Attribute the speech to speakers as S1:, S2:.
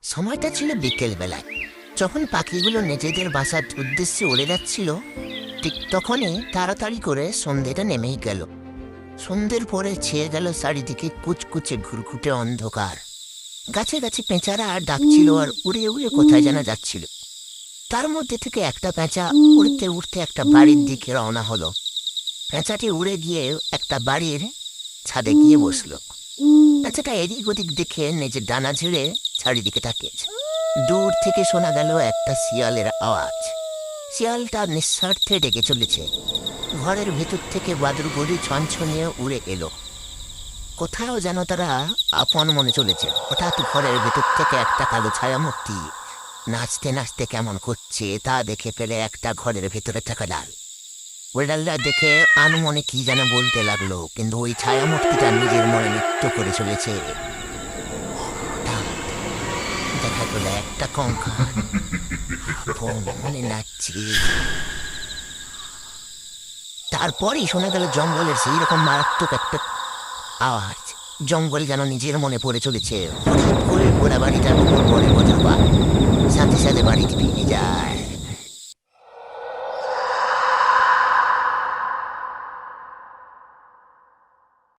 S1: সময়টা ছিল বিকেল বেলায়, যখন পাখিগুলো নিজেদের বাসার উদ্দেশ্যে উড়ে যাচ্ছিল। ঠিক তখনই তাড়াতাড়ি করে সন্ধ্যেটা নেমেই গেল। সন্ধ্যের পরে ছেয়ে গেল চারিদিকে কুচকুচে ঘুরঘুটে অন্ধকার। গাছে গাছে পেঁচারা আর ডাকছিল আর উড়ে উড়ে কোথায় যেন যাচ্ছিল। তার মধ্যে থেকে একটা পেঁচা উড়তে উড়তে একটা বাড়ির দিকে রওনা হলো। পেঁচাটি উড়ে গিয়ে একটা বাড়ির ছাদে গিয়ে বসলো। পেঁচাটা এদিক ওদিক দেখে নিজের ডানা ঝেড়ে চারিদিকে তাকিয়েছে। দূর থেকে শোনা গেল একটা শিয়ালের আওয়াজ। শিয়ালটা নিঃস্বার্থে ডেকে চলেছে। ঘরের ভেতর থেকে বাদুর গড়ি ছনছনিয়ে উড়ে এলো। কোথাও যেন তারা আপন মনে চলেছে। হঠাৎ ঘরের ভেতর থেকে একটা কালো ছায়ামূর্তি নাচতে নাচতে কেমন করছে তা দেখে পেলে একটা ঘরের ভেতরে থাকা ডাল। ওই ডালটা দেখে আনুমনে কি যেন বলতে লাগলো, কিন্তু ওই ছায়ামূর্তিটা নিজের মনে নৃত্য করে চলেছে। হঠাৎ দেখা গেল একটা কঙ্কাল আপন মনে নাচছে। তারপরই শোনা গেল জঙ্গলের সেই রকম মারাত্মক একটা আওয়াজ। জঙ্গল যেন নিজের মনে পড়ে চলেছে। হঠাৎ করে ওরা বাড়িটার উপর পড়ে বজ্রপাত, সাথে সাথে বাড়িটি ভেঙে যায়।